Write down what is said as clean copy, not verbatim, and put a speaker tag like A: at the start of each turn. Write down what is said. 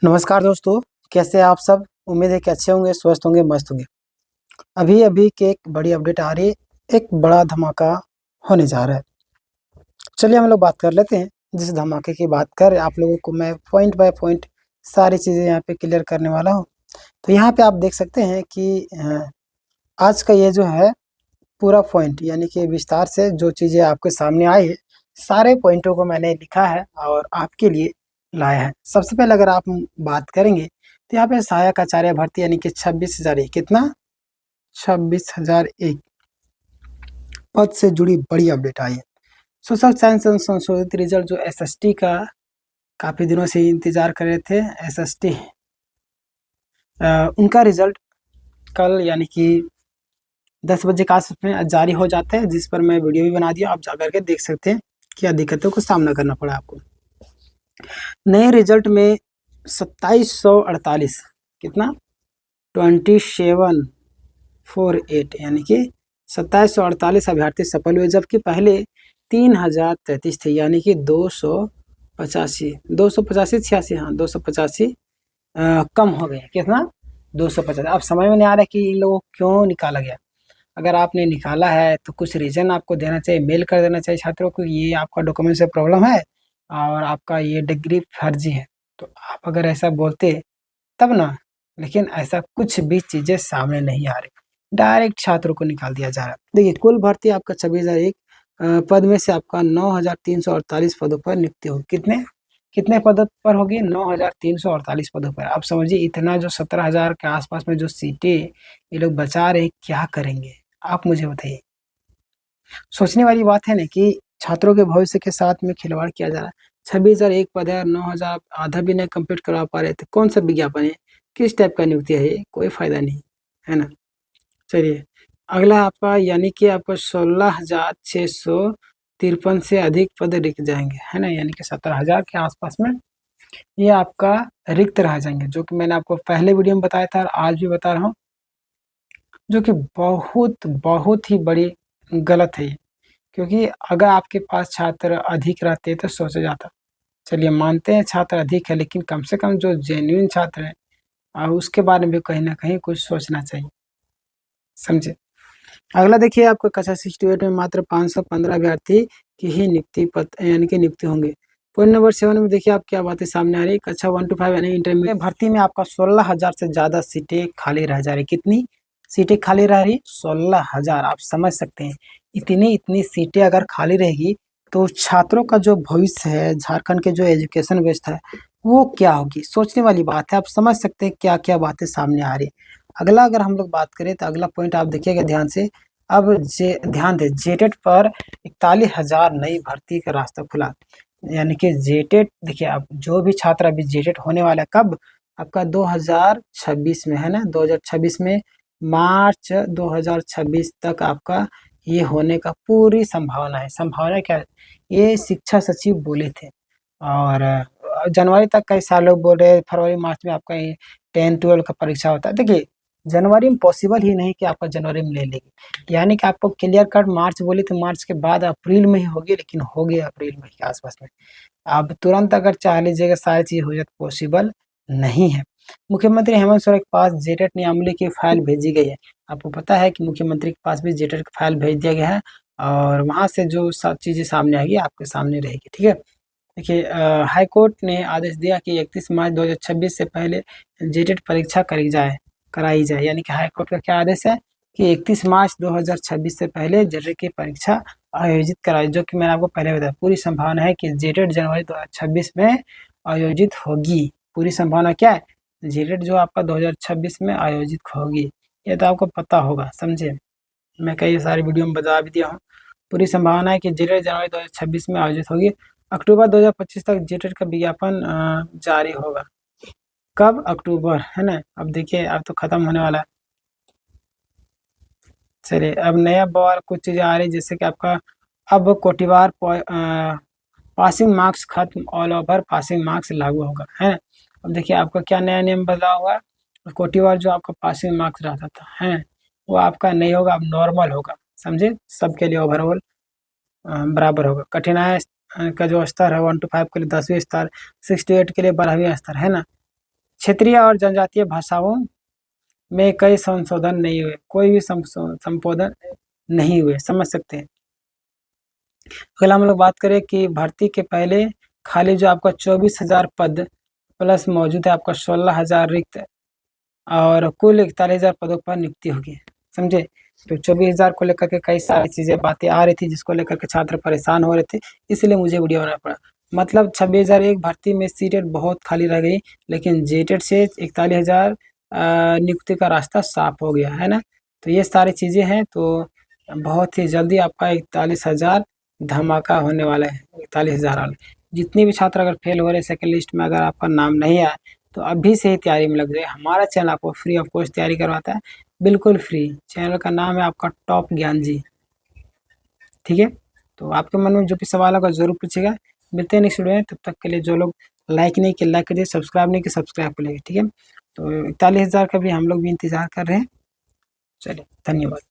A: नमस्कार दोस्तों, कैसे हैं आप सब। उम्मीद है कि अच्छे होंगे, स्वस्थ होंगे, मस्त होंगे। अभी अभी की एक बड़ी अपडेट आ रही है, एक बड़ा धमाका होने जा रहा है। चलिए हम लोग बात कर लेते हैं। जिस धमाके की बात कर आप लोगों को मैं पॉइंट बाय पॉइंट सारी चीज़ें यहाँ पे क्लियर करने वाला हूँ। तो यहाँ पे आप देख सकते हैं कि आज का ये जो है पूरा पॉइंट यानी कि विस्तार से जो चीज़ें आपके सामने आई है, सारे पॉइंटों को मैंने लिखा है और आपके लिए लाया है। सबसे पहले अगर आप बात करेंगे तो यहाँ पे सहायक आचार्य भर्ती यानी कि 26,001 कितना 26,001 पद से जुड़ी बड़ी अपडेट आई है। सोशल साइंस एंड संशोधित रिजल्ट जो एसएसटी का काफ़ी दिनों से इंतजार कर रहे थे, एसएसटी उनका रिजल्ट कल यानी कि 10 बजे के आसपास में जारी हो जाता है, जिस पर मैं वीडियो भी बना दिया। आप जा करके देख सकते हैं क्या दिक्कतों का सामना करना पड़ा आपको। नए रिजल्ट में 2748 कितना 2748 यानी कि 2748 अभ्यर्थी सफल हुए, जबकि पहले 3033 थे यानी कि 285 छियासी, हाँ 285 कम हो गए। कितना 250। अब समझ में नहीं आ रहा है कि इन लोगों को क्यों निकाला गया। अगर आपने निकाला है तो कुछ रीज़न आपको देना चाहिए, मेल कर देना चाहिए छात्रों को, ये आपका डॉक्यूमेंट से प्रॉब्लम है और आपका ये डिग्री फर्जी है। तो आप अगर ऐसा बोलते तब ना, लेकिन ऐसा कुछ भी चीज़ें सामने नहीं आ रही, डायरेक्ट छात्रों को निकाल दिया जा रहा है। देखिए कुल भर्ती आपका 26,001 पद में से आपका 9,348 पदों पर नियुक्ति होगी। कितने कितने पदों पर होगी? 9,348 पदों पर। आप समझिए इतना जो 17,000 के आसपास में जो सीटें ये लोग बचा रहे, क्या करेंगे आप मुझे बताइए। सोचने वाली बात है ना कि छात्रों के भविष्य के साथ में खिलवाड़ किया जा रहा है। 26,001 पद है और 9,000 आधा भी नहीं कंप्लीट करवा पा रहे थे। कौन सा विज्ञापन है, किस टाइप का नियुक्ति है ये, कोई फायदा नहीं है ना। चलिए अगला आपका यानी कि आपको 16,653 से अधिक पद रिक्त जाएंगे, है ना, यानी कि 17,000 के आसपास में ये आपका रिक्त रह जाएंगे, जो कि मैंने आपको पहले वीडियो में बताया था और आज भी बता रहा हूँ, जो कि बहुत बहुत ही बड़ी गलत है ये। क्योंकि अगर आपके पास छात्र अधिक रहते तो सोचा जाता। चलिए मानते हैं छात्र अधिक है, लेकिन कम से कम जो जेन्युइन छात्र हैं उसके बारे में भी कहीं ना कहीं कुछ सोचना चाहिए, समझे। अगला देखिए आपको कक्षा 68 में मात्र 515 अभ्यर्थी की ही नियुक्ति पत्र यानी कि नियुक्ति होंगे। पॉइंट नंबर 7 में देखिए आप क्या बातें सामने आ रही है। कक्षा 1 to 5 यानी इंटरमीडिएट भर्ती में आपका 16,000 से ज़्यादा सीटें खाली रह जा रही। कितनी सीटें खाली रह रही? 16,000। आप समझ सकते हैं इतनी सीटें अगर खाली रहेगी तो छात्रों का जो भविष्य है, झारखंड के जो एजुकेशन व्यवस्था है वो क्या होगी। सोचने वाली बात है। आप समझ सकते हैं क्या क्या बातें सामने आ रही है। अगला अगर हम लोग बात करें तो अगला पॉइंट आप देखिएगा ध्यान से। अब ध्यान दें, जेटेट पर 41,000 नई भर्ती का रास्ता खुला। यानी कि जेटेट देखिए, आप जो भी छात्र अभी जेटेट होने वाला है कब? आपका 2026 में, है ना। 2026 में मार्च 2026 तक आपका ये होने का पूरी संभावना है। संभावना क्या है? ये शिक्षा सचिव बोले थे। और जनवरी तक कई साल लोग बोल रहे हैं, फरवरी मार्च में आपका 10-12 का परीक्षा होता है। देखिए जनवरी में पॉसिबल ही नहीं कि आपका जनवरी में ले लेगी, यानी कि आपको क्लियर कट मार्च बोले तो मार्च के बाद अप्रैल में ही होगी, लेकिन होगी अप्रैल में के आसपास में। आप तुरंत अगर चाह लीजिएगा सारी चीज़ हो जाए तो पॉसिबल नहीं है। मुख्यमंत्री हेमंत सोरेन के पास जेटेट नियमावली की फाइल भेजी गई है। आपको पता है कि मुख्यमंत्री के पास भी जेटेट की फाइल भेज दिया गया है और वहाँ से जो सब चीज़ें सामने आएगी आपके सामने रहेगी, ठीक है। देखिए हाई कोर्ट ने आदेश दिया कि 31 मार्च 2026 से पहले जेटेट परीक्षा कराई जाए। यानी कि हाई कोर्ट का क्या आदेश है कि 31 मार्च 2026 से पहले जेटेट की परीक्षा आयोजित कराई, जो कि मैंने आपको पहले बताया। पूरी संभावना है कि जेटेट जनवरी 2026 में आयोजित होगी। पूरी संभावना क्या है? जेटेट जो आपका 2026 में आयोजित होगी, ये तो आपको पता होगा, समझे। मैं कई सारी वीडियो में बता भी दिया हूँ। पूरी संभावना है कि जेटेट जनवरी 2026 में आयोजित होगी। अक्टूबर 2025 तक जेटेट का विज्ञापन जारी होगा। कब? अक्टूबर, है ना। अब देखिए अब तो खत्म होने वाला है। चलिए अब नया बवाल कुछ चीज़ें आ रही, जैसे कि आपका अब कोटिवार पासिंग मार्क्स खत्म, ऑल ओवर पासिंग मार्क्स लागू होगा, है ना। अब देखिए आपका क्या नया नियम बदला होगा। कोटिवार जो आपका पासिंग मार्क्स रहता था, है, वो आपका नहीं होगा, अब नॉर्मल होगा, समझे। सबके लिए ओवरऑल बराबर होगा। कठिनाई का जो स्तर है 1 to 5 के लिए 10वीं स्तर, 6 to 8 के लिए 12वीं स्तर, है ना। क्षेत्रीय और जनजातीय भाषाओं में कई संशोधन नहीं हुए, कोई भी संशोधन नहीं हुए, समझ सकते हैं। अगर हम लोग बात करें कि भर्ती के पहले खाली जो आपका 24,000 पद प्लस मौजूद है आपका 16,000 रिक्त और कुल 41,000 पदों पर नियुक्ति होगी, समझे। तो 24,000 को लेकर के कई सारी चीज़ें बातें आ रही थी जिसको लेकर के छात्र परेशान हो रहे थे, इसलिए मुझे वीडियो बनाना पड़ा। मतलब 26,001 भर्ती में सीटें बहुत खाली रह गई, लेकिन जेटेड से 41,000 नियुक्ति का रास्ता साफ हो गया है ना। तो ये सारी चीज़ें हैं, तो बहुत ही जल्दी आपका 41,000 धमाका होने वाला है। 41,000 वाले जितने भी छात्र अगर फेल हो रहे सेकंड लिस्ट में, अगर आपका नाम नहीं आया तो अभी से ही तैयारी में लग जाए। हमारा चैनल आपको फ्री ऑफ कॉस्ट तैयारी करवाता है, बिल्कुल फ्री। चैनल का नाम है आपका टॉप ज्ञान जी, ठीक है। तो आपके मन में जो भी सवाल होगा जरूर पूछेगा। मिलते हैं नेक्स्ट वीडियो में, तब तक के लिए जो लोग लाइक नहीं किए लाइक करिए, सब्सक्राइब नहीं किए सब्सक्राइब कर लीजिए, ठीक है। तो 41,000 का भी हम लोग भी इंतजार कर रहे हैं। चलिए, धन्यवाद।